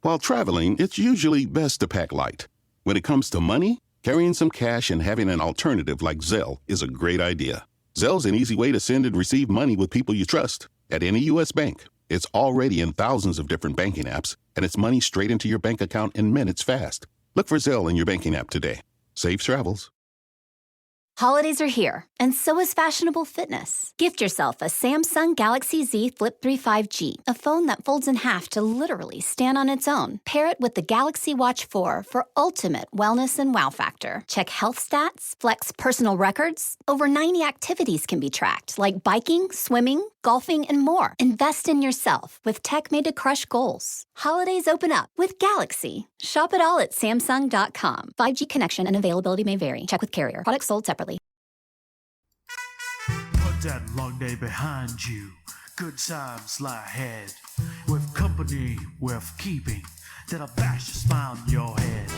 While traveling, it's usually best to pack light. When it comes to money, carrying some cash and having an alternative like Zelle is a great idea. Zelle's an easy way to send and receive money with people you trust. At any U.S. bank, it's already in thousands of different banking apps, and it's money straight into your bank account in minutes fast. Look for Zelle in your banking app today. Safe travels. Holidays are here, and so is fashionable fitness. Gift yourself a Samsung Galaxy Z Flip 3 5G, a phone that folds in half to literally stand on its own. Pair it with the Galaxy Watch 4 for ultimate wellness and wow factor. Check health stats, flex personal records. Over 90 activities can be tracked, like biking, swimming, golfing, and more. Invest in yourself with tech made to crush goals. Holidays open up with Galaxy. Shop it all at Samsung.com. 5G connection and availability may vary. Check with carrier. Products sold separately. Put that long day behind you. Good times lie ahead. With company worth keeping, that'll bash a smile on your head.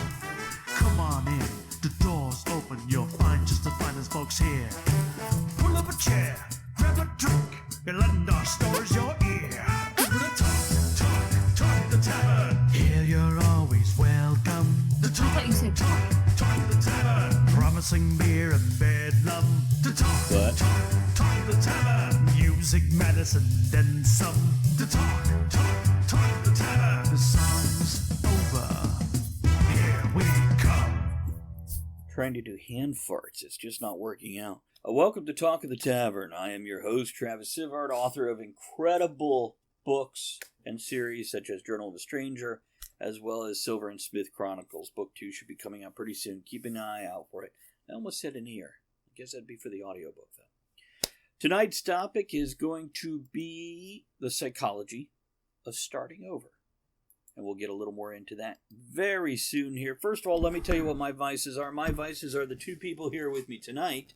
Come on in, the door's open. You'll find just the finest folks here. Pull up a chair, grab a drink, and lend our stories your ear. We're gonna talk the tavern. Here you're always welcome. The talk the tavern. Promising beer and bedlam. The talk the tavern. Music, medicine, then some. The talk the tavern. The song's over. Here we come. Trying to do hand farts. It's just not working out. Welcome to Talk of the Tavern. I am your host, Travis Sivart, author of incredible books and series such as Journal of a Stranger, as well as Silver and Smith Chronicles. Book 2 should be coming out pretty soon. Keep an eye out for it. I almost said an ear. I guess that'd be for the audiobook, though. Tonight's topic is going to be the psychology of starting over. And we'll get a little more into that very soon here. First of all, let me tell you what my vices are. My vices are the two people here with me tonight,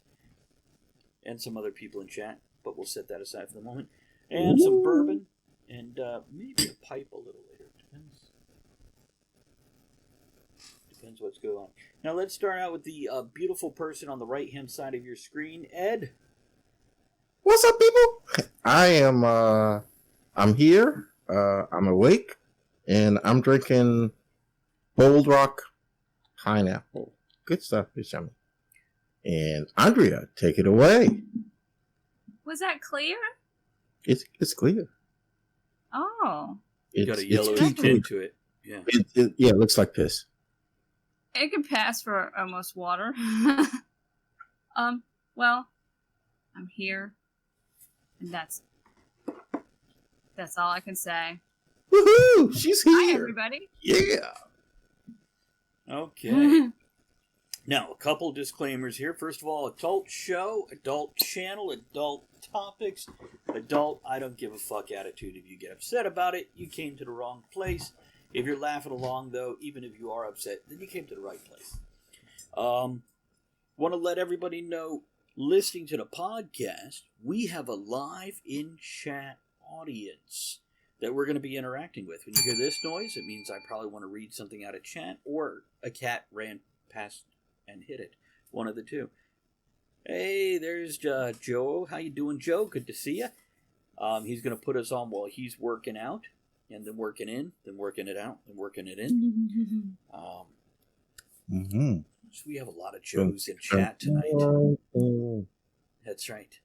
and some other people in chat, but we'll set that aside for the moment. And some bourbon, and maybe a pipe a little later. Depends what's going on. Now let's start out with the beautiful person on the right-hand side of your screen, Ed. What's up, people? I'm here. I'm awake, and I'm drinking Bold Rock Pineapple. Good stuff, it's yummy. And Andrea, take it away. Was that clear? It's clear. Oh. You got a yellow tint to it. Yeah. It looks like piss. It could pass for almost water. Well, I'm here. And that's all I can say. Woohoo! She's here. Hi, everybody. Yeah. Okay. Now, a couple disclaimers here. First of all, adult show, adult channel, adult topics, adult I don't give a fuck attitude. If you get upset about it, you came to the wrong place. If you're laughing along, though, even if you are upset, then you came to the right place. Want to let everybody know, listening to the podcast, we have a live in-chat audience that we're going to be interacting with. When you hear this noise, it means I probably want to read something out of chat, or a cat ran past and hit it. One of the two. Hey, there's Joe. How you doing, Joe? Good to see you. He's going to put us on while he's working out, and then working in, then working it out, then working it in. So we have a lot of Joes in chat tonight. That's right.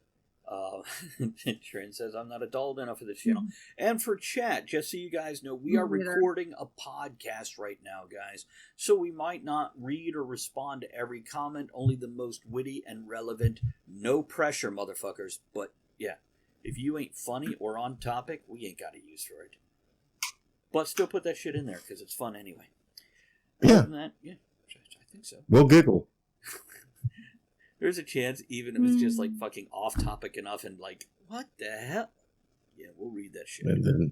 Trent says, I'm not adult enough for this channel. And for chat, just so you guys know, we are recording a podcast right now, guys. So we might not read or respond to every comment, only the most witty and relevant. No pressure, motherfuckers. But yeah, if you ain't funny or on topic, we ain't got a use for it. But still put that shit in there, because it's fun anyway. Yeah. Other than that, yeah, I think so. We'll giggle. There's a chance, even if it's just like fucking off topic enough and like, what the hell? Yeah, we'll read that shit. And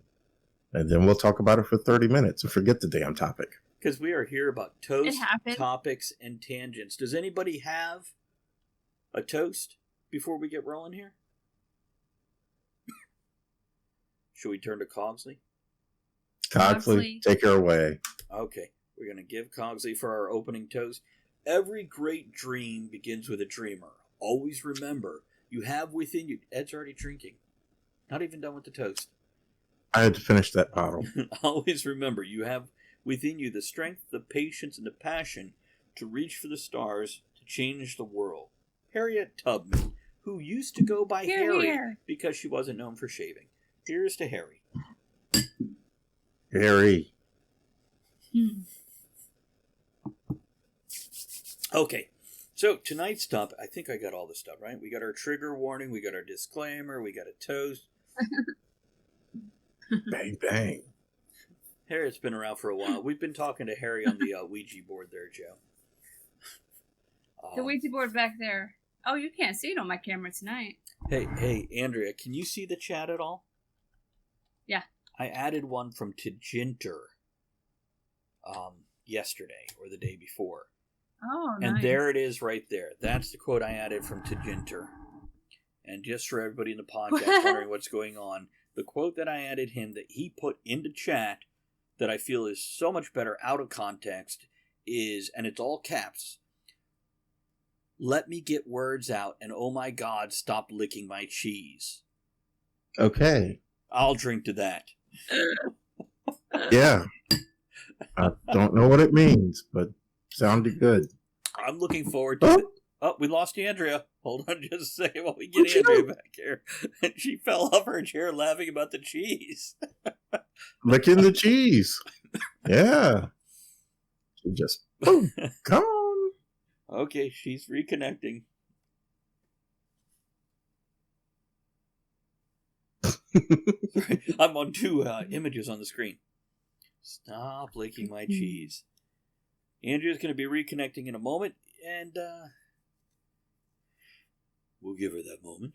then we'll talk about it for 30 minutes and forget the damn topic. Because we are here about toast, topics, and tangents. Does anybody have a toast before we get rolling here? Should we turn to Cogsley? Cogsley, take her away. Okay, we're going to give Cogsley for our opening toast. Every great dream begins with a dreamer. Always remember, you have within you... Ed's already drinking. Not even done with the toast. I had to finish that bottle. Always remember, you have within you the strength, the patience, and the passion to reach for the stars to change the world. Harriet Tubman, who used to go by Harry because she wasn't known for shaving. Here's to Harry. Harry. Okay, so tonight's stuff, I think I got all the stuff, right? We got our trigger warning, we got our disclaimer, we got a toast. Bang, bang. Harriet's been around for a while. We've been talking to Harry on the Ouija board there, Joe. The Ouija board back there. Oh, you can't see it on my camera tonight. Hey, Andrea, can you see the chat at all? Yeah. I added one from Tejinter yesterday or the day before. Oh, nice. And there it is right there. That's the quote I added from Tejinter. And just for everybody in the podcast wondering what's going on, the quote that I added him that he put into chat that I feel is so much better out of context is, and it's all caps, "Let me get words out, and oh my God, stop licking my cheese." Okay. I'll drink to that. Yeah. I don't know what it means, but sounded good. I'm looking forward to it. Oh, we lost Andrea. Hold on just a second while we get Andrea back here. And she fell off her chair laughing about the cheese. Licking the cheese. Yeah. She just, boom, gone. Okay, she's reconnecting. Sorry, I'm on two images on the screen. Stop licking my cheese. Andrea's going to be reconnecting in a moment, and we'll give her that moment.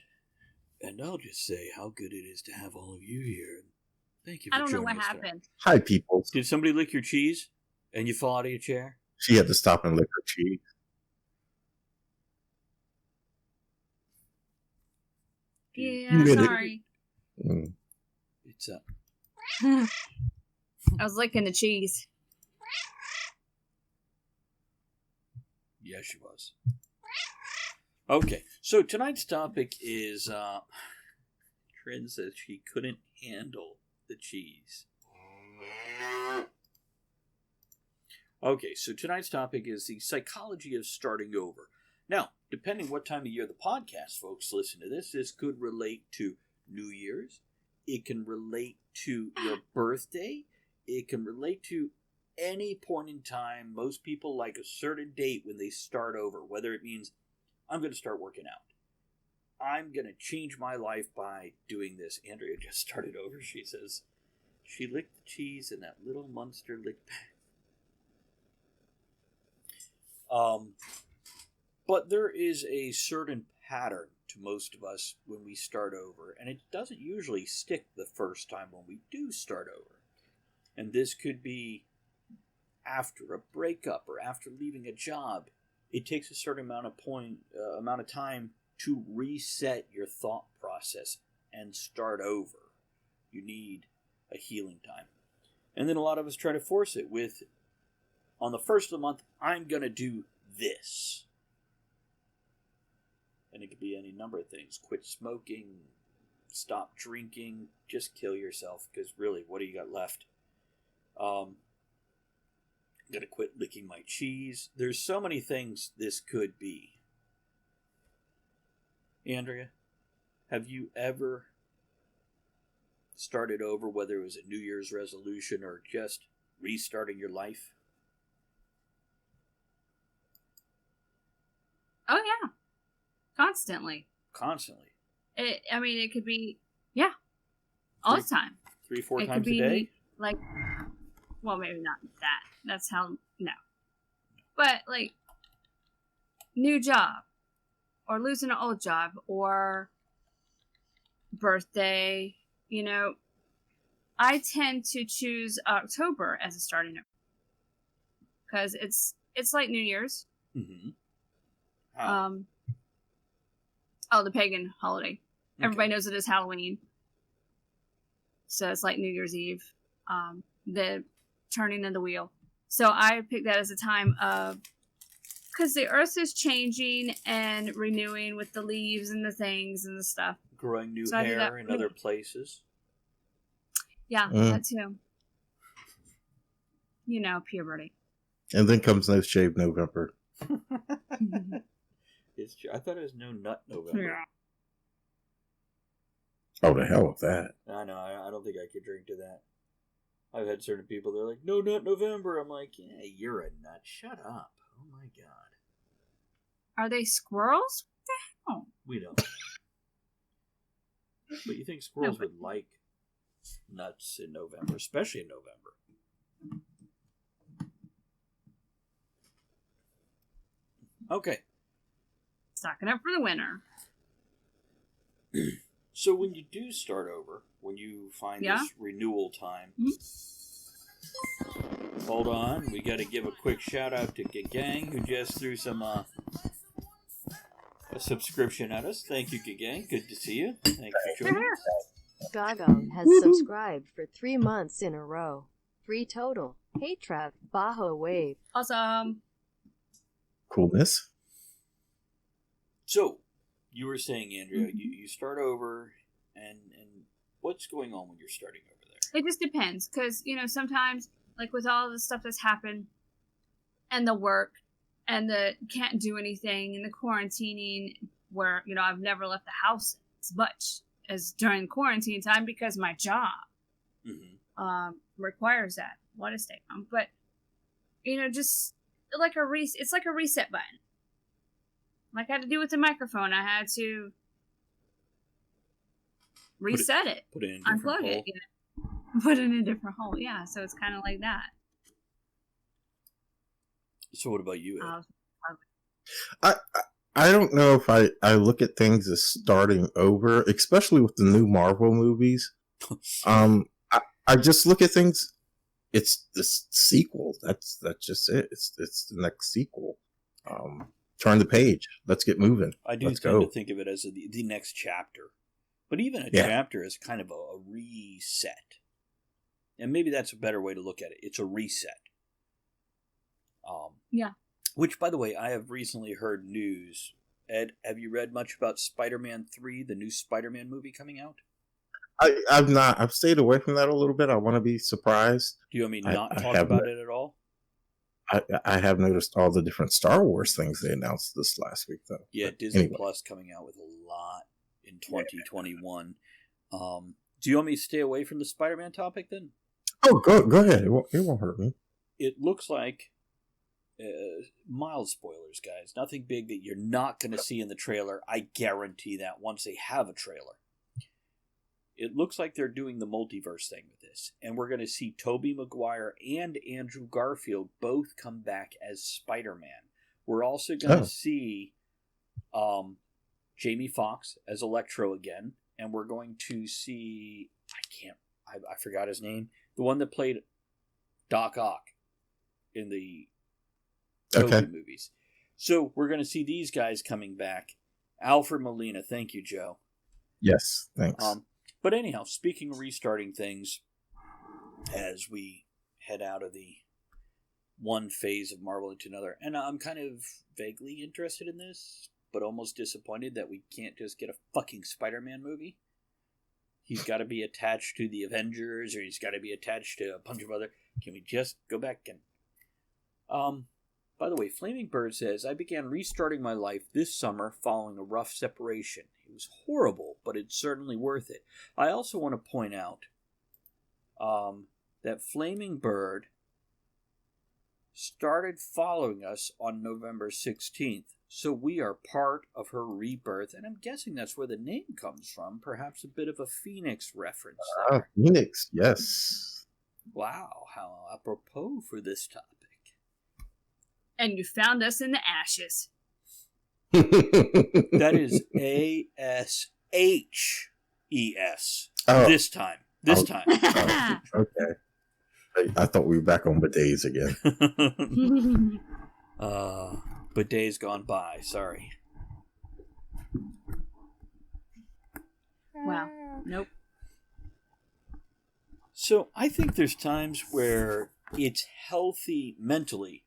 And I'll just say how good it is to have all of you here. Thank you for joining us. I don't know what happened. Hi, people. Did somebody lick your cheese and you fall out of your chair? She had to stop and lick her cheese. Yeah, sorry. It's up. I was licking the cheese. Yeah, she was. Okay, so tonight's topic is Trin says she couldn't handle the cheese. Okay, so tonight's topic is the psychology of starting over. Now, depending what time of year the podcast folks listen to this could relate to New Year's. It can relate to your birthday. It can relate to any point in time. Most people like a certain date when they start over, whether it means I'm going to start working out. I'm going to change my life by doing this. Andrea just started over. She says she licked the cheese and that little monster licked back. But there is a certain pattern to most of us when we start over, and it doesn't usually stick the first time when we do start over. And this could be after a breakup or after leaving a job. It takes a certain amount of time to reset your thought process and start over. You need a healing time. And then a lot of us try to force it with, on the first of the month, I'm going to do this. And it could be any number of things. Quit smoking, stop drinking, just kill yourself, because really, what do you got left? I'm going to quit licking my cheese. There's so many things this could be. Andrea, have you ever started over, whether it was a New Year's resolution or just restarting your life? Oh, yeah. Constantly. It could be, all the time. 3-4 times a day? Like, well, maybe not that. That's how, no. But, like, new job. Or losing an old job. Or birthday. You know, I tend to choose October as a starting note. Because it's like New Year's. Mm-hmm. The pagan holiday. Okay. Everybody knows it is Halloween. So it's like New Year's Eve. The turning of the wheel. So I picked that as a time of, because the earth is changing and renewing with the leaves and the things and the stuff. Growing new hair in other places. Yeah, that too. puberty. And then comes No Shave November. I thought it was No Nut November. Yeah. Oh, the hell with that. I know. I don't think I could drink to that. I've had certain people, they're like, No Nut November. I'm like, yeah, you're a nut. Shut up. Oh, my God. Are they squirrels? What the hell? We don't. But you think squirrels would like nuts in November, especially in November. Okay. Stocking up for the winter. So when you do start over, when you find this renewal time, hold on, we got to give a quick shout out to Gang who just threw some a subscription at us. Thank you, Gang. Good to see you. Thank you for joining us. Gagon has subscribed for 3 months in a row. 3 total. Hey Trav, Baja Wave. Awesome. Coolness. So, you were saying, Andrea, you start over, and what's going on when you're starting over there? It just depends, because, sometimes, like with all the stuff that's happened, and the work, and the can't do anything, and the quarantining, where, I've never left the house as much as during quarantine time, because my job requires that. Want to stay home. But, just like it's like a reset button. Like I had to do with the microphone. I had to reset it. Put it in a different unplug hole. it. Put it in a different hole. Yeah, so it's kind of like that. So what about you, Uh, Ed? I don't know if I look at things as starting over, especially with the new Marvel movies. I just look at things. It's the sequel. That's just it. It's the next sequel. Turn the page. Let's get moving. I do Let's tend go. to think of it as the next chapter. But even a chapter is kind of a reset. And maybe that's a better way to look at it. It's a reset. Yeah. Which, by the way, I have recently heard news. Ed, have you read much about Spider-Man 3, the new Spider-Man movie coming out? I've not. I've stayed away from that a little bit. I want to be surprised. Do you want me not I talk haven't. about it at all? I have noticed all the different Star Wars things they announced this last week, though. Yeah, But Disney anyway. Plus coming out with a lot in 2021. Do you want me to stay away from the Spider-Man topic then? Oh, go ahead. It won't hurt me. It looks like mild spoilers, guys. Nothing big that you're not going to see in the trailer. I guarantee that once they have a trailer. It looks like they're doing the multiverse thing with this. And we're going to see Tobey Maguire and Andrew Garfield both come back as Spider-Man. We're also going to see Jamie Foxx as Electro again. And we're going to see... I forgot his name. The one that played Doc Ock in the Tobey movies. So we're going to see these guys coming back. Alfred Molina. Thank you, Joe. Yes, thanks. But anyhow, speaking of restarting things, as we head out of the one phase of Marvel into another, and I'm kind of vaguely interested in this, but almost disappointed that we can't just get a fucking Spider-Man movie. He's got to be attached to the Avengers, or he's got to be attached to a bunch of other... Can we just go back and... By the way, Flaming Bird says, I began restarting my life this summer following a rough separation. It was horrible, but it's certainly worth it. I also want to point out that Flaming Bird started following us on November 16th, so we are part of her rebirth, and I'm guessing that's where the name comes from, perhaps a bit of a Phoenix reference there. Phoenix, yes. Wow, how apropos for this topic. And you found us in the ashes. That is ASHES. Oh. This time. Okay. I thought we were back on bidets again. But days gone by. Sorry. Wow. Nope. So I think there's times where it's healthy mentally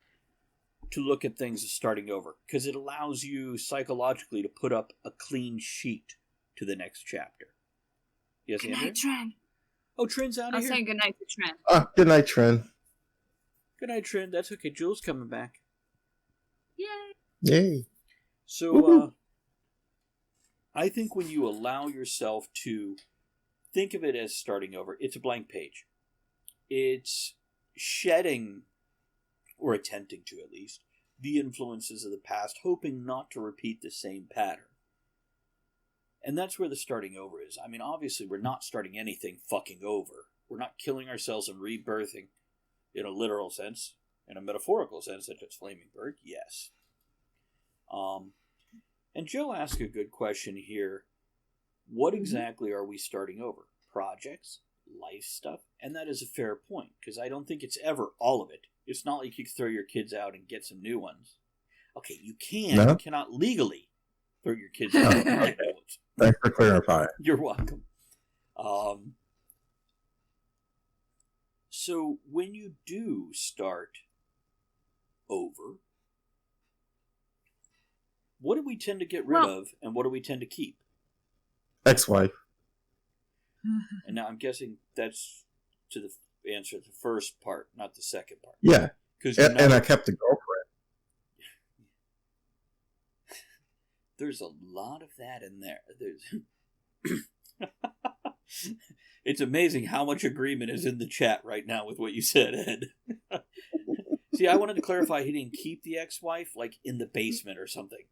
to look at things as starting over, because it allows you psychologically to put up a clean sheet to the next chapter. Yes, Good Andrew? night, Trent. Oh, Trent's out I of was here. saying good night to Trent. Good night, Trent. Good night, Trin. That's okay. Jules coming back. Yay! Yay. So, I think when you allow yourself to think of it as starting over, it's a blank page. It's shedding, or attempting to at least, the influences of the past, hoping not to repeat the same pattern. And that's where the starting over is. I mean, obviously, we're not starting anything fucking over. We're not killing ourselves and rebirthing in a literal sense. In a metaphorical sense, such as Flaming Bird, yes. And Joe asked a good question here. What exactly are we starting over? Projects? Life stuff? And that is a fair point, because I don't think it's ever all of it. It's not like you can throw your kids out and get some new ones. Okay, you can. No? You cannot legally throw your kids out and get new ones. Thanks for clarifying. You're welcome. So when you do start over, what do we tend to get rid of, and what do we tend to keep? Ex-wife. And now I'm guessing that's to the answer the first part, not the second part. Yeah. And I kept a girlfriend. There's a lot of that in there. It's amazing how much agreement is in the chat right now with what you said, Ed. See, I wanted to clarify he didn't keep the ex-wife, like, in the basement or something.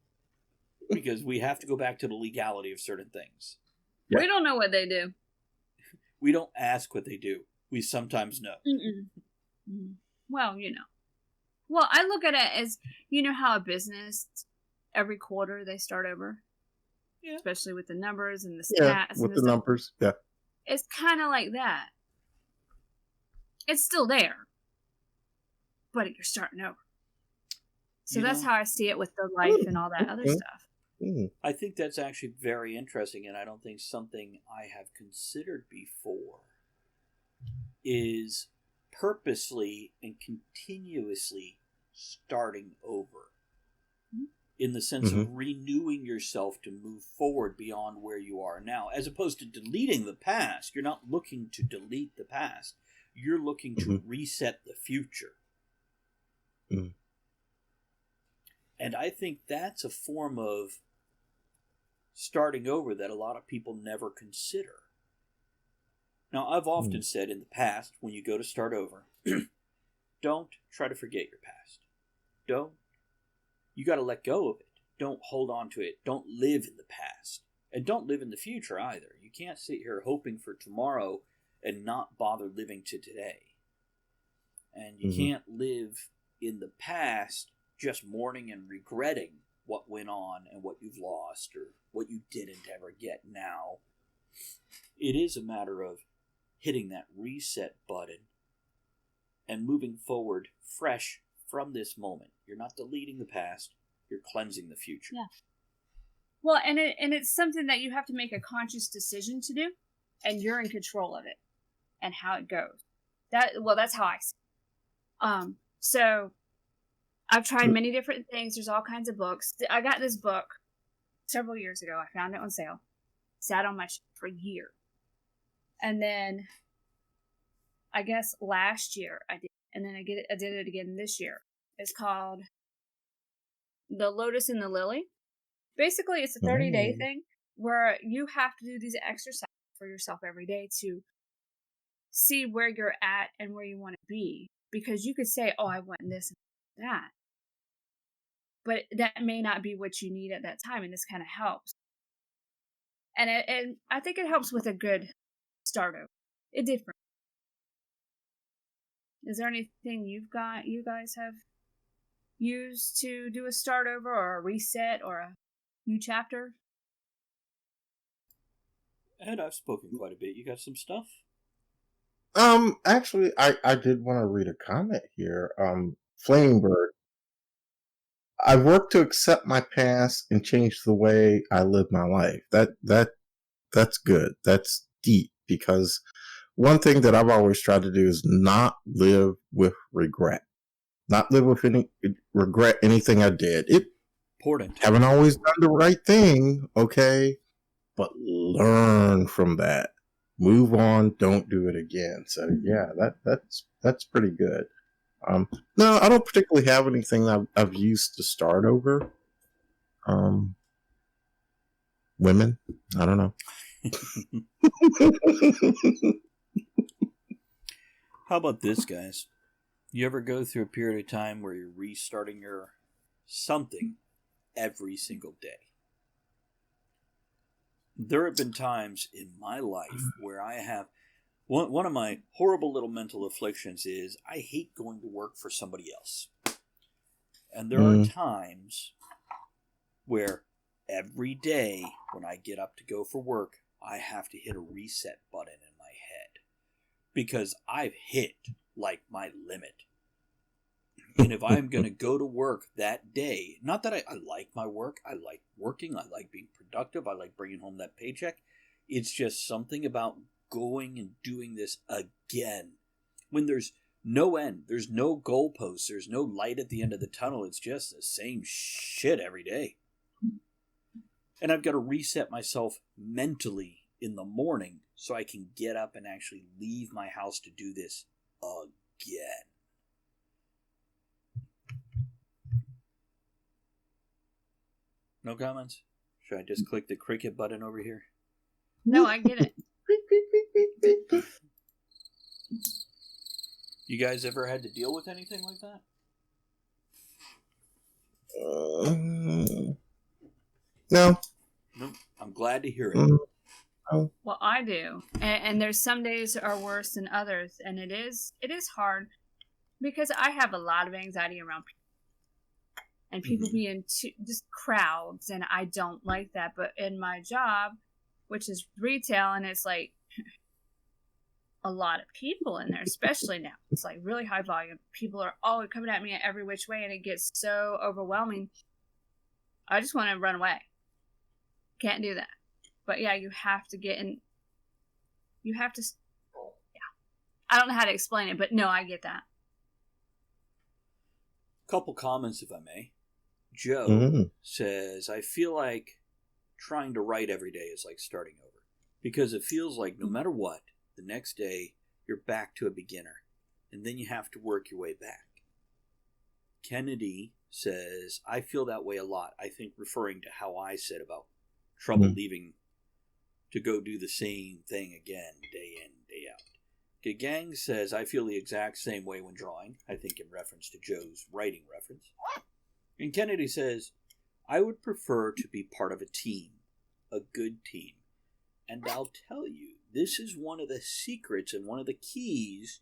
Because we have to go back to the legality of certain things. Yeah. We don't know what they do. We don't ask what they do. We sometimes know. Well, you know. Well, I look at it as, you know how a business, every quarter they start over? Yeah. Especially with the numbers and the stats. Yeah, with the numbers, yeah. It's kind of like that. It's still there. But you're starting over. So that's how I see it with the life and all that other stuff. I think that's actually very interesting, and I don't think something I have considered before is purposely and continuously starting over. In the sense of renewing yourself to move forward beyond where you are now, as opposed to deleting the past. You're not looking to delete the past. You're looking to reset the future. And I think that's a form of starting over that a lot of people never consider. Now, I've often said in the past, when you go to start over, don't try to forget your past. You got to let go of it. Don't hold on to it. Don't live in the past. And don't live in the future either. You can't sit here hoping for tomorrow and not bother living to today. And you can't live in the past just mourning and regretting what went on and what you've lost or what you didn't ever get now. It is a matter of hitting that reset button and moving forward fresh from this moment. You're not deleting the past, you're cleansing the future. Yeah. Well, and it's something that you have to make a conscious decision to do, and you're in control of it and how it goes. That's how I see it. So I've tried many different things. There's all kinds of books. I got this book several years ago. I found it on sale. Sat on my shelf for years. And then I guess last year I did. And then I did it again this year. It's called The Lotus and the Lily. Basically, it's a 30-day thing where you have to do these exercises for yourself every day to see where you're at and where you want to be. Because you could say, oh, I want this and that. But that may not be what you need at that time, and this kind of helps. And I think it helps with a good start over. It did for me. Is there anything you guys have used to do a start over or a reset or a new chapter? Ed, I've spoken quite a bit. You got some stuff? Actually, I did want to read a comment here. Flaming Bird. I worked to accept my past and change the way I live my life. That's good. That's deep, because one thing that I've always tried to do is not live with regret. Not live with any regret anything I did. Important. Haven't always done the right thing, okay? But learn from that. Move on, don't do it again. So yeah, that's pretty good. No, I don't particularly have anything that I've used to start over. Women, I don't know. How about this, guys? You ever go through a period of time where you're restarting your something every single day? There have been times in my life where I have one of my horrible little mental afflictions is I hate going to work for somebody else. And there are times where every day when I get up to go for work, I have to hit a reset button in my head because I've hit like my limit. And if I'm going to go to work that day, not that I like my work, I like working, I like being productive, I like bringing home that paycheck. It's just something about going and doing this again. When there's no end, there's no goalposts, there's no light at the end of the tunnel. It's just the same shit every day. And I've got to reset myself mentally in the morning so I can get up and actually leave my house to do this again. No comments? Should I just click the cricket button over here? No, I get it. You guys ever had to deal with anything like that? No. Nope. I'm glad to hear it. No. Well, I do, and there's some days are worse than others, and it is hard because I have a lot of anxiety around people, and people being just crowds, and I don't like that. But in my job, which is retail, and it's like a lot of people in there, especially now, it's like really high volume. People are always coming at me every which way, and it gets so overwhelming. I just want to run away. Can't do that. But yeah, you have to get in. You have to. Yeah. I don't know how to explain it, but no, I get that. Couple comments, if I may. Joe says, I feel like trying to write every day is like starting over. Because it feels like no matter what, the next day you're back to a beginner. And then you have to work your way back. Kennedy says, I feel that way a lot. I think referring to how I said about trouble leaving to go do the same thing again, day in, day out. Gang says, I feel the exact same way when drawing, I think in reference to Joe's writing reference. And Kennedy says, I would prefer to be part of a team, a good team. And I'll tell you, this is one of the secrets and one of the keys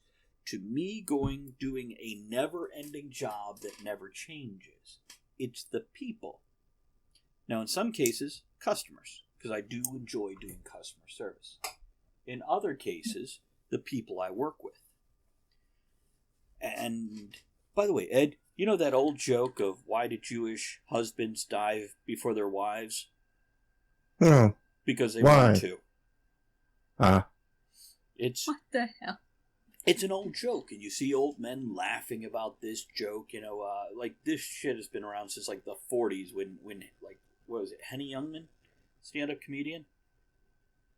to me doing a never-ending job that never changes. It's the people. Now, in some cases, customers, because I do enjoy doing customer service. In other cases, the people I work with. And, by the way, Ed, you know that old joke of why do Jewish husbands die before their wives? No. Because they Why? want to. It's What the hell? It's an old joke, and you see old men laughing about this joke. Like this shit has been around since like the 40s when like what was it, Henny Youngman, stand-up comedian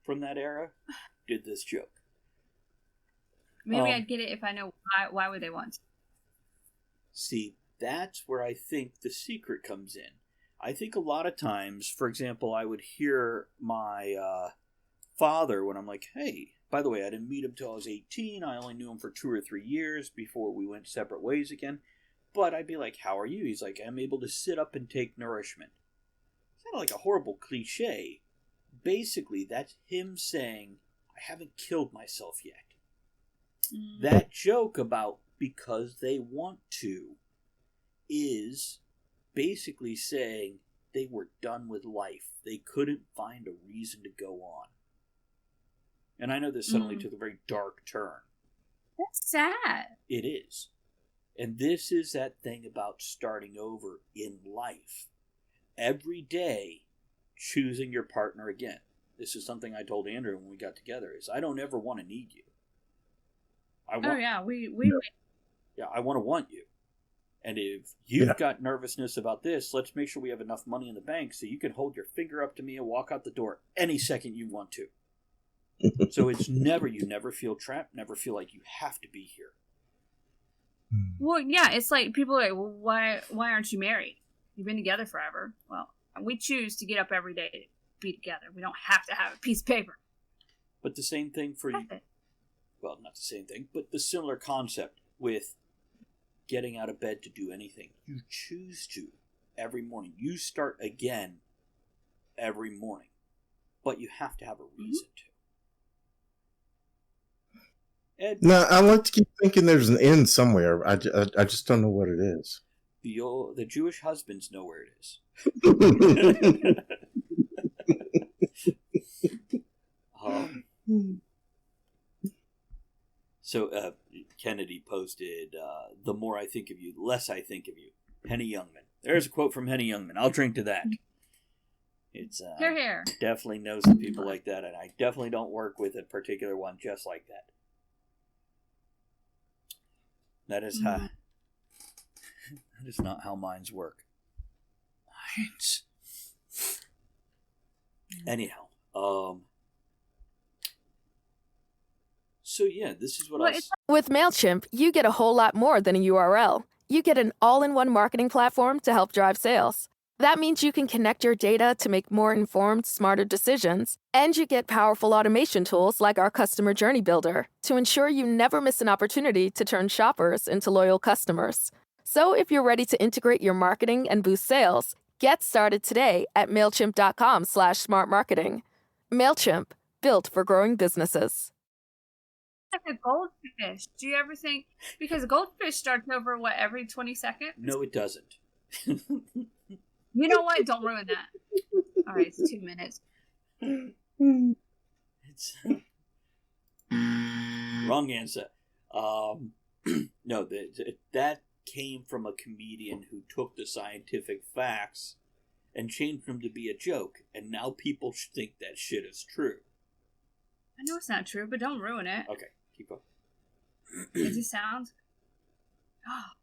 from that era, did this joke. Maybe I'd get it if I know why would they want to. See, that's where I think the secret comes in. I think a lot of times, for example, I would hear my father when I'm like, hey, by the way, I didn't meet him till I was 18. I only knew him for 2 or 3 years before we went separate ways again. But I'd be like, how are you? He's like, I'm able to sit up and take nourishment. It's kind of like a horrible cliche. Basically, that's him saying, I haven't killed myself yet. That joke about because they want to is basically saying they were done with life. They couldn't find a reason to go on. And I know this suddenly took a very dark turn. That's sad. It is. And this is that thing about starting over in life. Every day, choosing your partner again. This is something I told Andrew when we got together, is I don't ever want to need you. I want to want you. And if you've got nervousness about this, let's make sure we have enough money in the bank so you can hold your finger up to me and walk out the door any second you want to. So it's you never feel trapped, never feel like you have to be here. Well, yeah, it's like people are like, well, why aren't you married? You've been together forever. Well, we choose to get up every day to be together. We don't have to have a piece of paper. But the same thing for you. Well, not the same thing, but the similar concept with getting out of bed to do anything. You choose to every morning. You start again every morning. But you have to have a reason to. Ed, No, I like to keep thinking there's an end somewhere. I just don't know what it is. the Jewish husbands know where it is. So Kennedy posted, "The more I think of you, the less I think of you." Henny Youngman. There's a quote from Henny Youngman. I'll drink to that. It's Here. definitely know some people like that, and I definitely don't work with a particular one just like that. That is how. That is not how minds work. Minds. Anyhow, so yeah, this is what I. With MailChimp, you get a whole lot more than a URL. You get an all-in-one marketing platform to help drive sales. That means you can connect your data to make more informed, smarter decisions. And you get powerful automation tools like our Customer Journey Builder to ensure you never miss an opportunity to turn shoppers into loyal customers. So if you're ready to integrate your marketing and boost sales, get started today at MailChimp.com/smartmarketing. MailChimp, built for growing businesses. Like a goldfish. Do you ever think, because a goldfish starts over, every 20 seconds? No, it doesn't. You know what? Don't ruin that. All right, it's 2 minutes. It's wrong answer. No, that came from a comedian who took the scientific facts and changed them to be a joke, and now people think that shit is true. I know it's not true, but don't ruin it. Okay, keep going. Does it sound? Oh.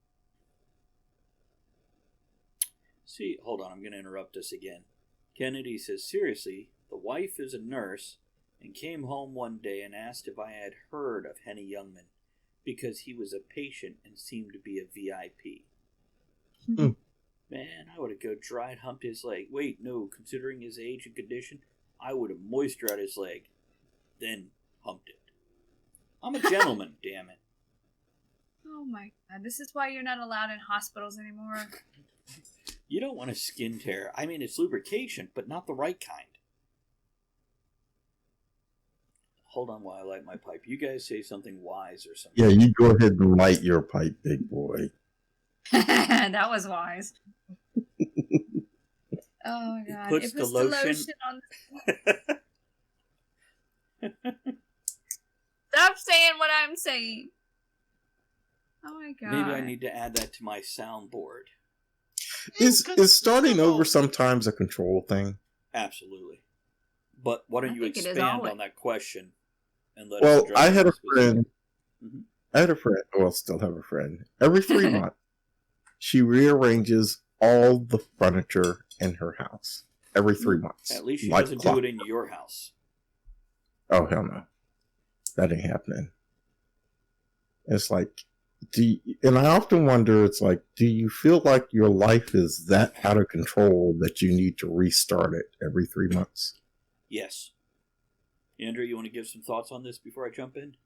See, hold on, I'm going to interrupt us again. Kennedy says, seriously, the wife is a nurse and came home one day and asked if I had heard of Henny Youngman because he was a patient and seemed to be a VIP. Man, I would have go dry and humped his leg. Wait, no, considering his age and condition, I would have moisturized his leg, then humped it. I'm a gentleman, damn it. Oh my god, this is why you're not allowed in hospitals anymore. You don't want a skin tear. I mean, it's lubrication, but not the right kind. Hold on while I light my pipe. You guys say something wise or something. Yeah, you go ahead and light your pipe, big boy. That was wise. Oh my god. Puts the lotion on Stop saying what I'm saying. Oh my god. Maybe I need to add that to my soundboard. Is starting over sometimes a control thing? Absolutely. But why don't you expand on that question and let us Well, address I had a this friend. Mm-hmm. I had a friend. Well, still have a friend. Every 3 months, she rearranges all the furniture in her house. Every 3 months. At least she doesn't do it in your house. Oh, hell no. That ain't happening. It's like, and I often wonder, it's like, do you feel like your life is that out of control that you need to restart it every 3 months? Yes. Andrew, you want to give some thoughts on this before I jump in?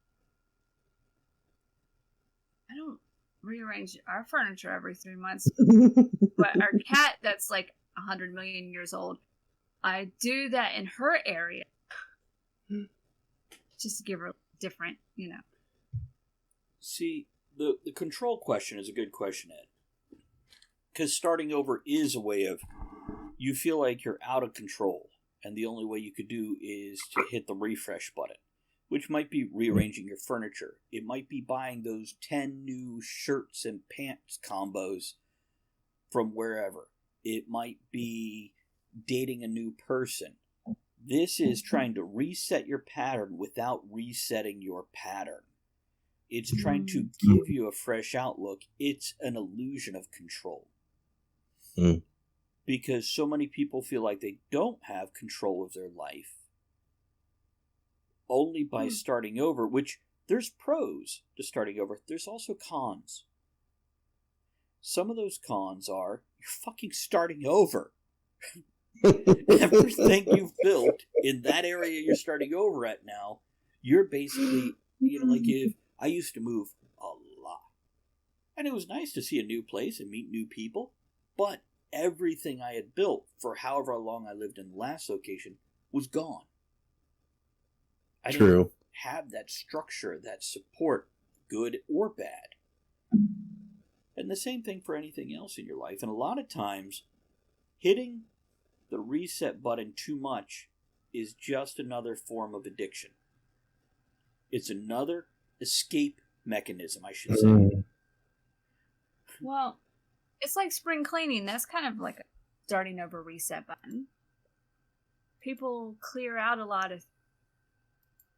I don't rearrange our furniture every 3 months. But our cat, that's like 100 million years old, I do that in her area. Just to give her different, See, the control question is a good question, Ed. Because starting over is a way of, you feel like you're out of control, and the only way you could do is to hit the refresh button, which might be rearranging your furniture. It might be buying those 10 new shirts and pants combos from wherever. It might be dating a new person. This is trying to reset your pattern without resetting your pattern. It's trying to give you a fresh outlook. It's an illusion of control. Because so many people feel like they don't have control of their life only by starting over, which there's pros to starting over. There's also cons. some of those cons are you're fucking starting over. Everything you've built in that area you're starting over at now, you're basically, like if I used to move a lot. And it was nice to see a new place and meet new people, but everything I had built for however long I lived in the last location was gone. I didn't have that structure, that support, good or bad. And the same thing for anything else in your life. And a lot of times, hitting the reset button too much is just another form of addiction. It's another escape mechanism, I should say. Well, it's like spring cleaning. That's kind of like a starting over reset button. People clear out a lot of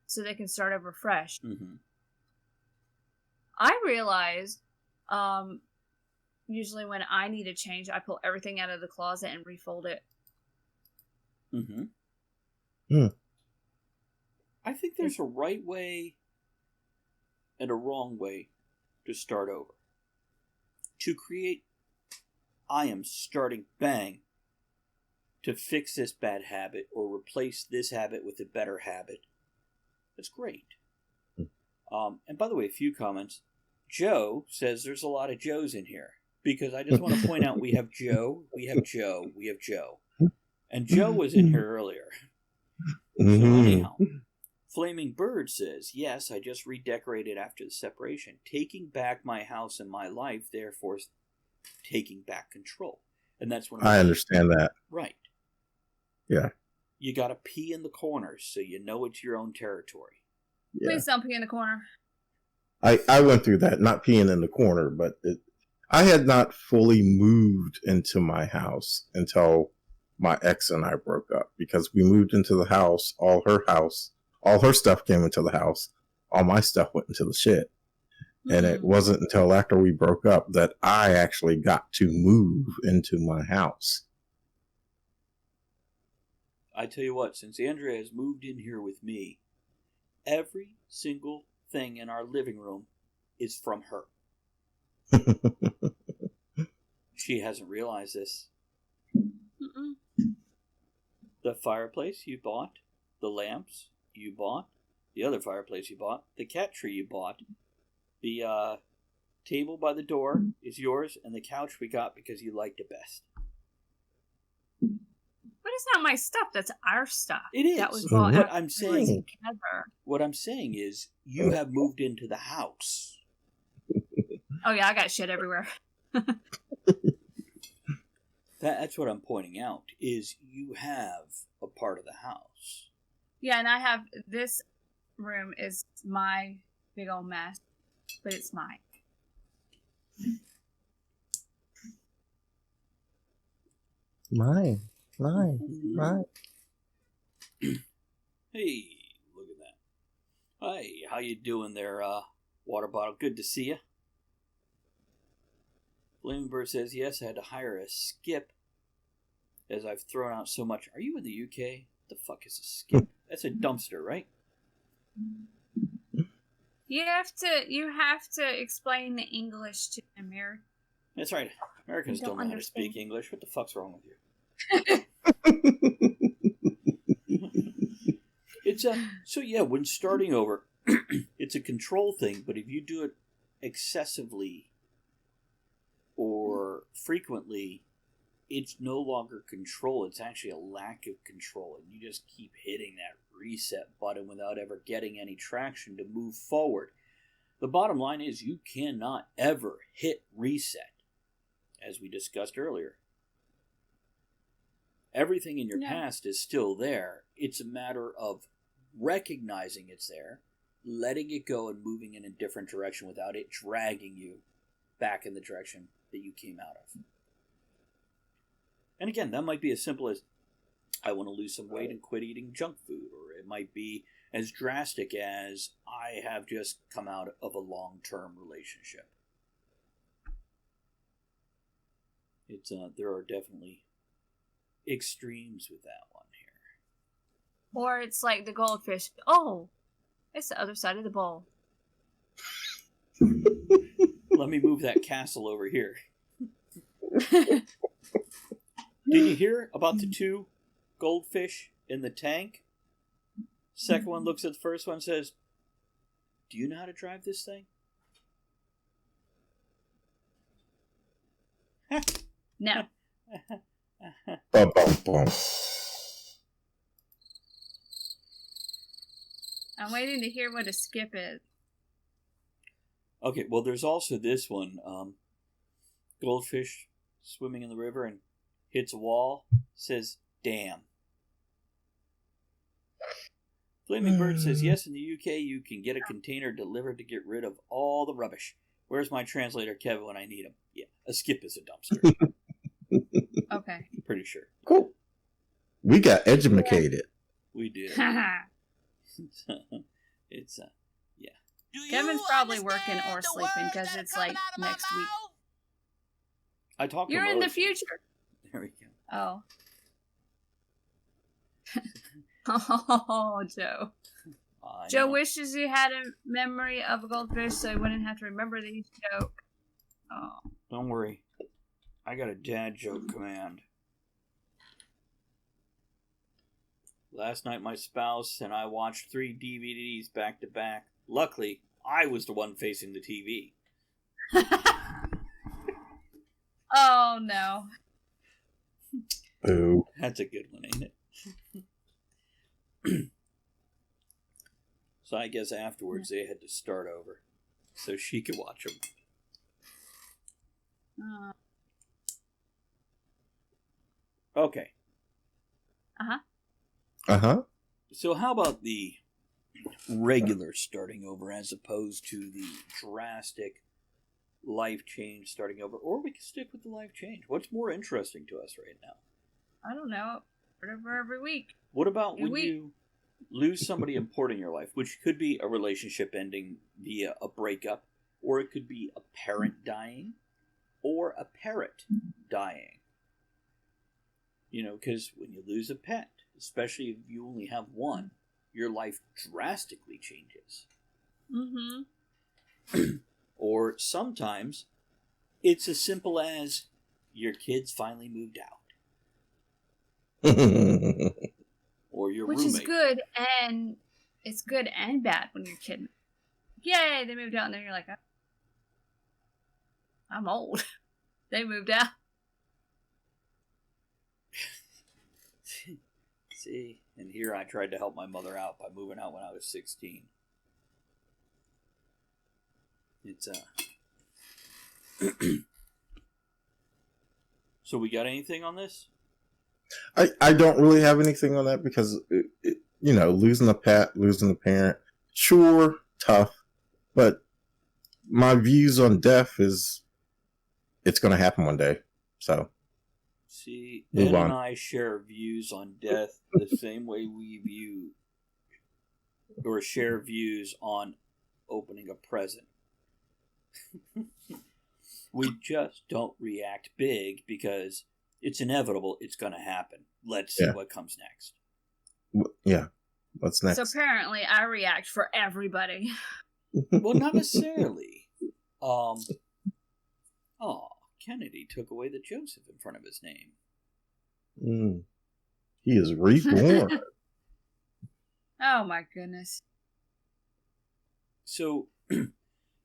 so they can start over fresh. Mm-hmm. I realized usually when I need a change, I pull everything out of the closet and refold it. Mm-hmm. I think there's a right way and a wrong way to start over. To create, I am starting bang to fix this bad habit or replace this habit with a better habit. That's great. And by the way, a few comments. Joe says there's a lot of Joes in here. Because I just want to point out we have Joe, we have Joe, we have Joe. And Joe was in here earlier. So anyhow, Flaming Bird says, yes, I just redecorated after the separation. Taking back my house and my life, therefore taking back control. And that's when I understand that. Right. Yeah. You got to pee in the corners so you know it's your own territory. Yeah. Please don't pee in the corner. I went through that, not peeing in the corner, but I had not fully moved into my house until my ex and I broke up, because we moved into the house, all her stuff came into the house, all my stuff went into the shit. And it wasn't until after we broke up that I actually got to move into my house. I tell you what, since Andrea has moved in here with me, every single thing in our living room is from her. She hasn't realized this. The fireplace you bought, the lamps you bought, the other fireplace you bought, the cat tree you bought, the table by the door is yours, and the couch we got because you liked it best. But it's not my stuff. That's our stuff. It is. That was bought What I'm saying, together. What I'm saying is, you have moved into the house. Oh yeah, I got shit everywhere. That's what I'm pointing out. Is you have a part of the house. Yeah, and I have this room is my big old mess, but it's mine. Mine. Hey, look at that. Hi, how you doing there, water bottle? Good to see you. Flaming Bird says, yes, I had to hire a skip as I've thrown out so much. Are you in the UK? What the fuck is a skip? That's a dumpster, right? You have to explain the English to America. That's right. Americans don't know how to speak English. What the fuck's wrong with you? So yeah, when starting over, it's a control thing, but if you do it excessively or frequently, it's no longer control. It's actually a lack of control, and you just keep hitting that reset button without ever getting any traction to move forward. The bottom line is you cannot ever hit reset, as we discussed earlier. Everything in your past is still there. It's a matter of recognizing it's there, letting it go, and moving in a different direction without it dragging you back in the direction that you came out of. And again, that might be as simple as, I want to lose some weight and quit eating junk food. Or it might be as drastic as, I have just come out of a long-term relationship. There are definitely extremes with that one here. Or it's like the goldfish. Oh, it's the other side of the bowl. Let me move that castle over here. Did you hear about the 2 goldfish in the tank? Second one looks at the first one and says, "Do you know how to drive this thing?" No. Bum, bum, bum. I'm waiting to hear what a skip is. Okay, well, there's also this one. Goldfish swimming in the river and hits a wall, says, "Damn." Flaming Bird says, "Yes, in the UK you can get a container delivered to get rid of all the rubbish. Where's my translator, Kevin, when I need him?" Yeah, a skip is a dumpster. Okay. Pretty sure. Cool. We got educated. We did. It's yeah. Kevin's probably working or sleeping because it's like next week. I talked to You're him in the earlier. future. There we go. Oh. Oh, Joe. I Joe know. wishes he had a memory of a goldfish so he wouldn't have to remember these jokes. Oh. Don't worry. I got a dad joke command. Last night my spouse and I watched 3 DVDs back to back. Luckily, I was the one facing the TV. Oh, no. Boo. That's a good one, ain't it? So I guess afterwards they had to start over so she could watch them. Okay. Uh-huh. Uh-huh. So how about the regular starting over as opposed to the drastic life change starting over? Or we can stick with the life change. What's more interesting to us right now? I don't know. Whatever every week. What about when We- you lose somebody important in your life, which could be a relationship ending via a breakup, or it could be a parent dying, or a parrot dying. You know, because when you lose a pet, especially if you only have one, your life drastically changes. Mm-hmm. Or sometimes it's as simple as your kids finally moved out, or your Which roommate. is good, and it's good and bad when you're kidding. Yay, they moved out, and then you're like, I'm old. They moved out. See, and here I tried to help my mother out by moving out when I was 16. It's So we got anything on this? I don't really have anything on that because, losing a pet, losing a parent, sure, tough. But my views on death is it's going to happen one day. So, See, move Ed on. and I share views on death the same way we view or share views on opening a present. We just don't react big because it's inevitable. It's going to happen. Let's see what comes next. Yeah. What's next? So apparently, I react for everybody. Well, not necessarily. Kennedy took away the Joseph in front of his name. He is reborn. Oh my goodness. So,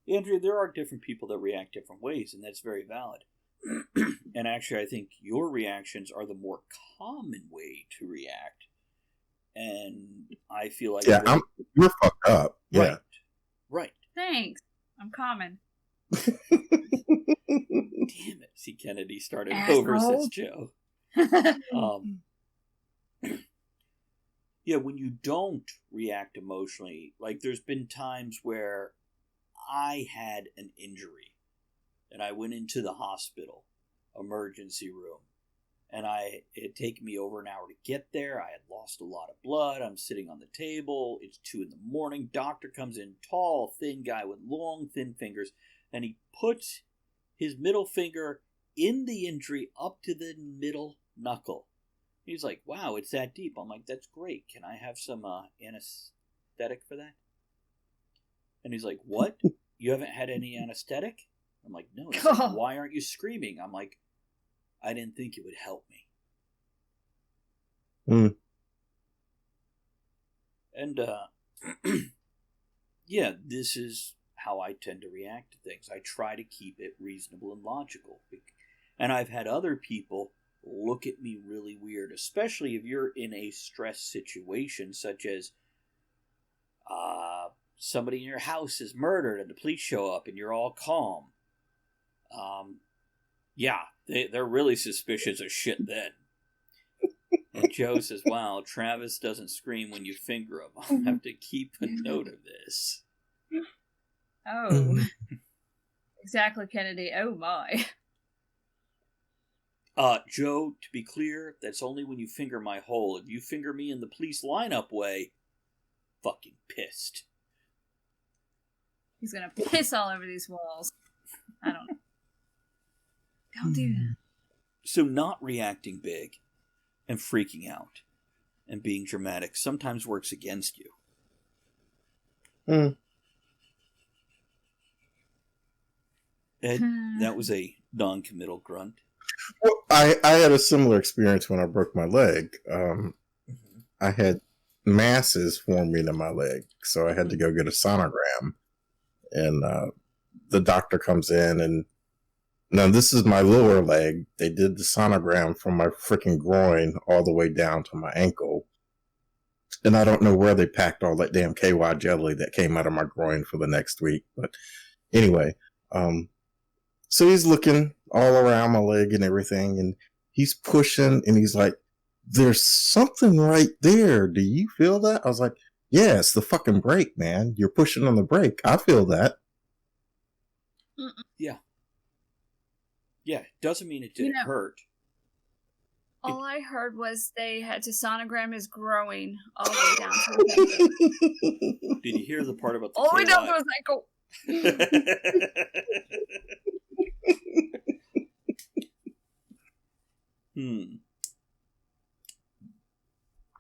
Andrea, there are different people that react different ways, and that's very valid. And actually, I think your reactions are the more common way to react. And I feel like... Yeah, you're fucked up. Yeah. Right. Thanks. I'm common. Damn it. See, Kennedy started over, says Joe. Yeah, when you don't react emotionally, like there's been times where I had an injury and I went into the hospital emergency room, and it had taken me over an hour to get there. I had lost a lot of blood. I'm sitting on the table. It's 2 a.m. Doctor comes in, tall, thin guy with long, thin fingers, and he puts his middle finger in the injury up to the middle knuckle. He's like, wow, it's that deep. I'm like, that's great. Can I have some anesthetic for that? And he's like, what? You haven't had any anesthetic? I'm like, no. It's like, why aren't you screaming? I'm like, I didn't think it would help me. And, yeah, this is how I tend to react to things. I try to keep it reasonable and logical. And I've had other people look at me really weird, especially if you're in a stress situation, such as somebody in your house is murdered and the police show up and you're all calm. Yeah, they're really suspicious of shit then. And Joe says, wow, Travis doesn't scream when you finger him. I'll have to keep a note of this. Oh. Exactly, Kennedy. Oh, my. Joe, to be clear, that's only when you finger my hole. If you finger me in the police lineup way, fucking pissed. He's gonna piss all over these walls. I don't know. Don't do that. So not reacting big and freaking out and being dramatic sometimes works against you. Ed, that was a non-committal grunt. Well, I had a similar experience when I broke my leg. I had masses forming in my leg, so I had to go get a sonogram. And the doctor comes in, and now this is my lower leg. They did the sonogram from my freaking groin all the way down to my ankle. And I don't know where they packed all that damn KY jelly that came out of my groin for the next week. But anyway, so he's looking all around my leg and everything, and he's pushing, and he's like, there's something right there. Do you feel that? I was like, yeah, it's the fucking brake, man. You're pushing on the brake. I feel that. Yeah. Yeah, doesn't mean it didn't hurt. All I heard was they had to sonogram his groin all the way down to the ankle. Did you hear the part about the all the way KY? down to his ankle.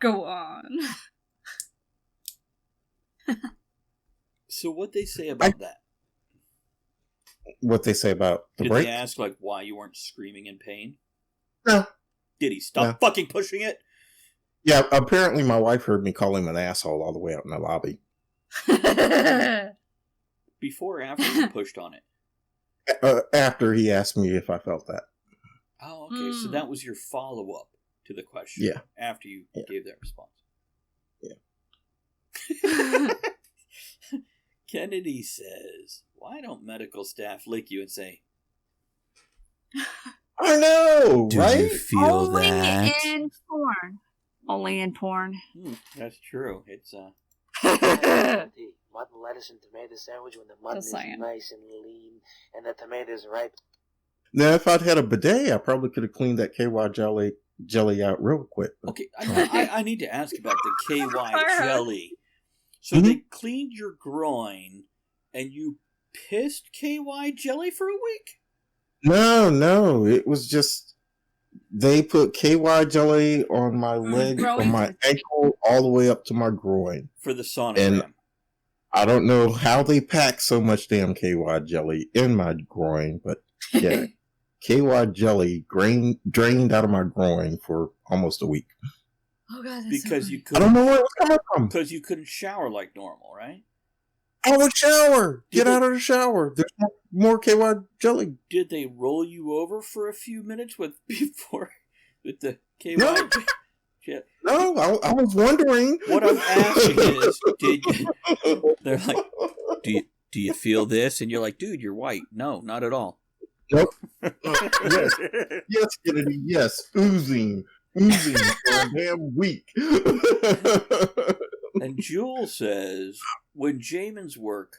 Go on. So what they say about that? What they say about the Did brake? they ask like why you weren't screaming in pain? No. Did he stop fucking pushing it? Yeah, apparently my wife heard me call him an asshole all the way out in the lobby. Before or after you pushed on it? After he asked me if I felt that. Oh, okay. So that was your follow-up to the question. Yeah. After you gave that response. Yeah. Kennedy says, why don't medical staff lick you and say, I know, do right? you feel Only that? in porn. Only in porn. That's true. It's mutton, lettuce, and tomato sandwich when the mutton is saying. nice and lean and the tomatoes ripe. Now, if I'd had a bidet, I probably could have cleaned that KY jelly out real quick. But... Okay, I need to ask about the KY jelly. So they cleaned your groin and you pissed KY jelly for a week? No. It was just they put KY jelly on my leg from my ankle all the way up to my groin. For the sonogram. And I don't know how they pack so much damn KY jelly in my groin, but yeah. KY jelly drained out of my groin for almost a week. Oh god, that's because so you I couldn't, don't know where it was coming from. because you couldn't shower like normal, right? I would shower. Did Get they- out of the shower. There's more KY jelly. Did they roll you over for a few minutes with the KY? No. jelly? No, I was wondering. What I'm asking is, they're like, do you feel this? And you're like, dude, you're white. No, not at all. Nope. Yes, Kennedy. Yes, oozing for a damn week. And Jewel says, when Jamin's work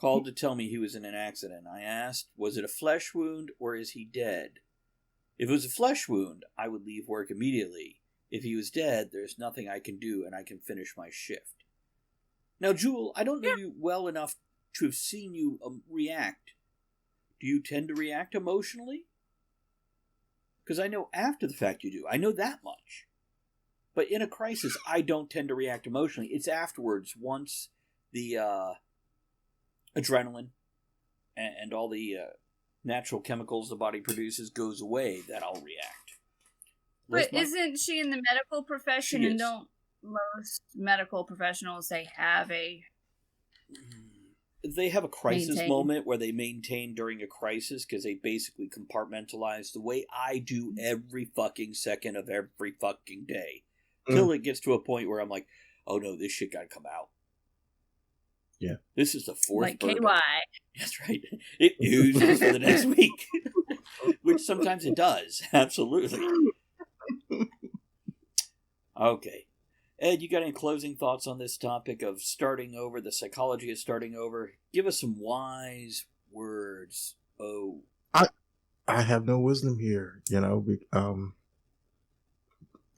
called to tell me he was in an accident, I asked, was it a flesh wound or is he dead? If it was a flesh wound, I would leave work immediately. If he was dead, there's nothing I can do and I can finish my shift. Now, Jewel, I don't know you well enough to have seen you react. Do you tend to react emotionally? Because I know after the fact you do. I know that much. But in a crisis, I don't tend to react emotionally. It's afterwards, once the adrenaline and all the natural chemicals the body produces goes away, that I'll react. But isn't she in the medical profession? She and is. don't most medical professionals, they have a... They have a crisis moment where they maintain during a crisis because they basically compartmentalize the way I do every fucking second of every fucking day. Till it gets to a point where I'm like, oh no, this shit gotta come out. Yeah. This is the fourth Like bourbon. KY. That's right. It oozes for the next week. Which sometimes it does. Absolutely. Okay. Ed, you got any closing thoughts on this topic of starting over, the psychology of starting over? Give us some wise words. Oh. I have no wisdom here, you know.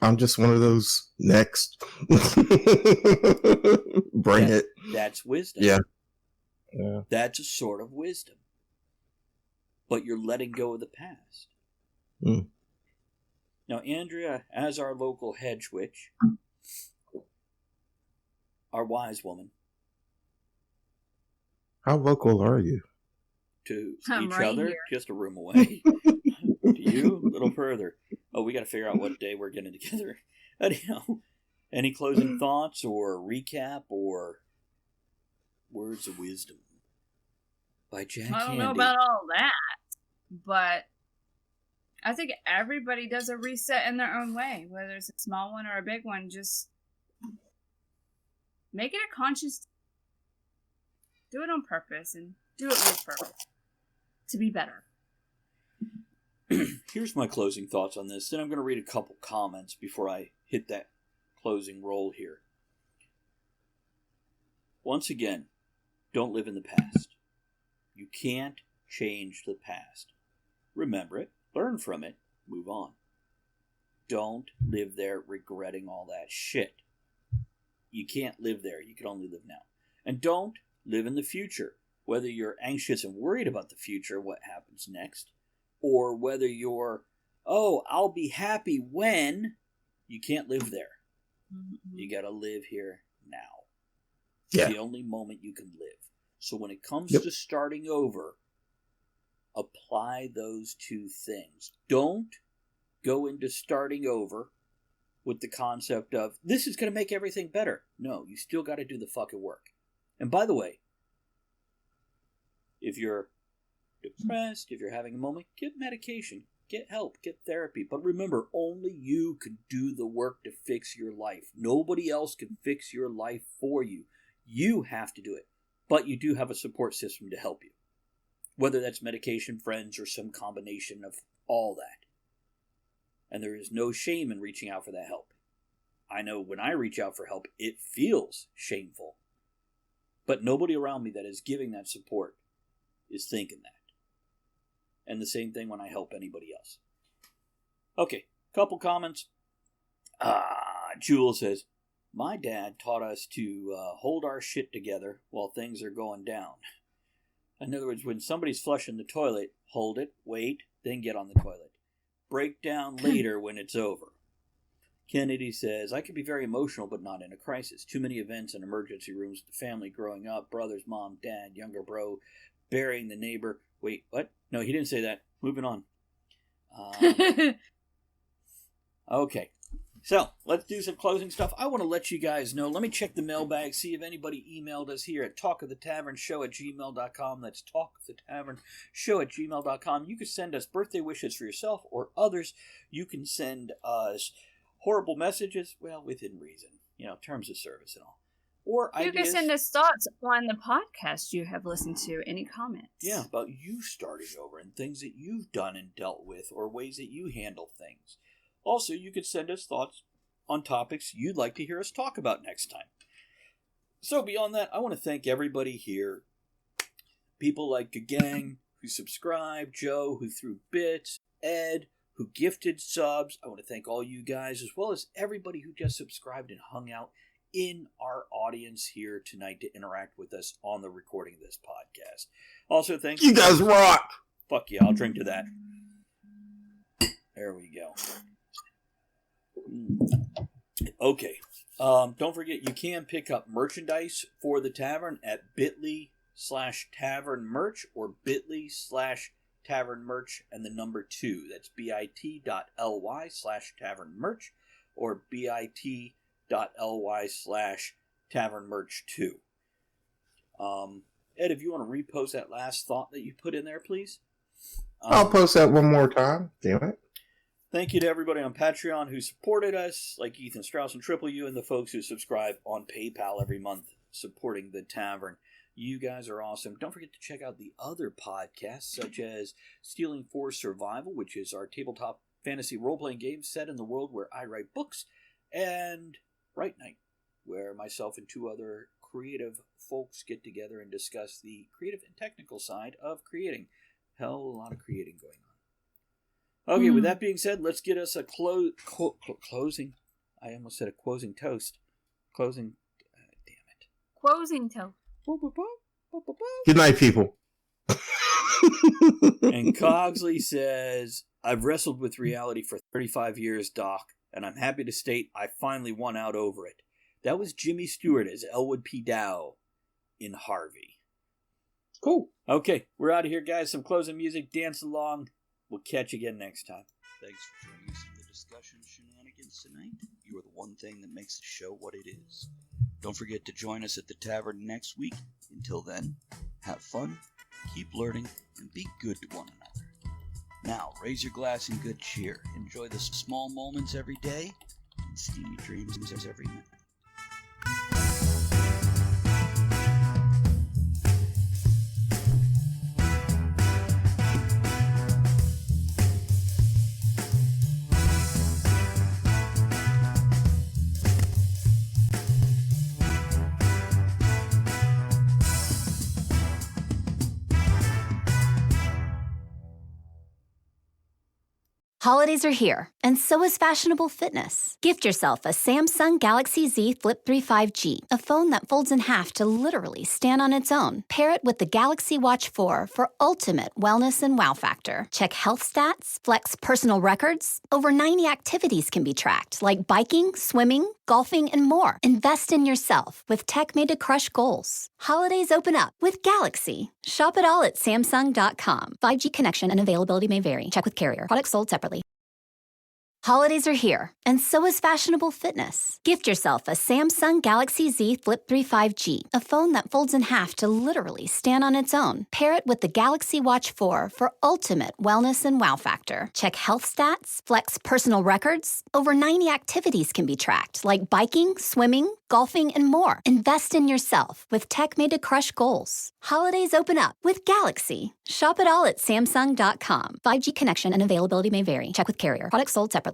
I'm just one of those next. Bring it. That's wisdom. Yeah. That's a sort of wisdom. But you're letting go of the past. Now, Andrea, as our local hedge witch, our wise woman. How local are you? To I'm each right other, here. just a room away. To you, a little further. Oh, we got to figure out what day we're getting together. Anyhow, any closing thoughts or recap or words of wisdom by Jack I don't know Handy? about all that, but I think everybody does a reset in their own way, whether it's a small one or a big one. Just make it a conscious. Do it on purpose and do it with purpose to be better. Here's my closing thoughts on this. Then I'm going to read a couple comments before I hit that closing roll here. Once again, don't live in the past. You can't change the past. Remember it, learn from it, move on. Don't live there regretting all that shit. You can't live there. You can only live now. And don't live in the future. Whether you're anxious and worried about the future, what happens next, or whether you're, oh, I'll be happy when, you can't live there. Mm-hmm. You got to live here now. Yeah. It's the only moment you can live. So when it comes to starting over, apply those two things. Don't go into starting over with the concept of, this is going to make everything better. No, you still got to do the fucking work. And by the way, if you're depressed, if you're having a moment, get medication, get help, get therapy. But remember, only you can do the work to fix your life. Nobody else can fix your life for you. You have to do it. But you do have a support system to help you. Whether that's medication, friends, or some combination of all that. And there is no shame in reaching out for that help. I know when I reach out for help, it feels shameful. But nobody around me that is giving that support is thinking that. And the same thing when I help anybody else. Okay, couple comments. Jewel says, my dad taught us to hold our shit together while things are going down. In other words, when somebody's flushing the toilet, hold it, wait, then get on the toilet. Break down later when it's over. Kennedy says, I can be very emotional, but not in a crisis. Too many events and emergency rooms with the family growing up. Brothers, mom, dad, younger bro, burying the neighbor. Wait, what? No, he didn't say that. Moving on. Okay. So, let's do some closing stuff. I want to let you guys know. Let me check the mailbag, see if anybody emailed us here at talkofthetavern@gmail.com. That's talkofthetavern@gmail.com. You can send us birthday wishes for yourself or others. You can send us horrible messages, well, within reason. You know, terms of service and all. Or you ideas. can send us thoughts on the podcast you have listened to. Any comments? Yeah, about you starting over and things that you've done and dealt with or ways that you handle things. Also, you could send us thoughts on topics you'd like to hear us talk about next time. So beyond that, I want to thank everybody here. People like Gagang, who subscribed, Joe, who threw bits, Ed, who gifted subs. I want to thank all you guys, as well as everybody who just subscribed and hung out in our audience here tonight to interact with us on the recording of this podcast. Also, thanks. You guys rock! Fuck yeah, I'll drink to that. There we go. Okay. Don't forget, you can pick up merchandise for the tavern at bit.ly/tavernmerch or bit.ly/ Tavern Merch and the number 2. That's bit.ly/Tavern Merch or bit.ly/Tavern Merch 2. Ed, if you want to repost that last thought that you put in there, please. I'll post that one more time. Damn it. Thank you to everybody on Patreon who supported us, like Ethan Strauss and Triple U, and the folks who subscribe on PayPal every month supporting the tavern. You guys are awesome. Don't forget to check out the other podcasts, such as Stealing for Survival, which is our tabletop fantasy role-playing game set in the world where I write books, and Write Night, where myself and 2 other creative folks get together and discuss the creative and technical side of creating. Hell, a lot of creating going on. Okay, with that being said, let's get us a closing. I almost said a closing toast. Closing. Damn it. Closing toast. Good night, people. And Cogsley says, I've wrestled with reality for 35 years, Doc, and I'm happy to state I finally won out over it. That was Jimmy Stewart as Elwood P. Dow in Harvey. Cool. Okay, we're out of here, guys. Some closing music. Dance along. We'll catch you again next time. Thanks for joining us in the discussion shenanigans tonight. You are the one thing that makes the show what it is. Don't forget to join us at the tavern next week. Until then, have fun, keep learning, and be good to one another. Now, raise your glass in good cheer. Enjoy the small moments every day and steamy dreams every night. Holidays are here, and so is fashionable fitness. Gift yourself a Samsung Galaxy Z Flip 3 5G, a phone that folds in half to literally stand on its own. Pair it with the Galaxy Watch 4 for ultimate wellness and wow factor. Check health stats, flex personal records. Over 90 activities can be tracked, like biking, swimming, golfing, and more. Invest in yourself with tech made to crush goals. Holidays open up with Galaxy. Shop it all at Samsung.com. 5G connection and availability may vary. Check with carrier. Products sold separately. Holidays are here, and so is fashionable fitness. Gift yourself a Samsung Galaxy Z Flip 3 5G, a phone that folds in half to literally stand on its own. Pair it with the Galaxy Watch 4 for ultimate wellness and wow factor. Check health stats, flex personal records. Over 90 activities can be tracked, like biking, swimming, golfing, and more. Invest in yourself with tech made to crush goals. Holidays open up with Galaxy. Shop it all at Samsung.com. 5G connection and availability may vary. Check with carrier. Products sold separately.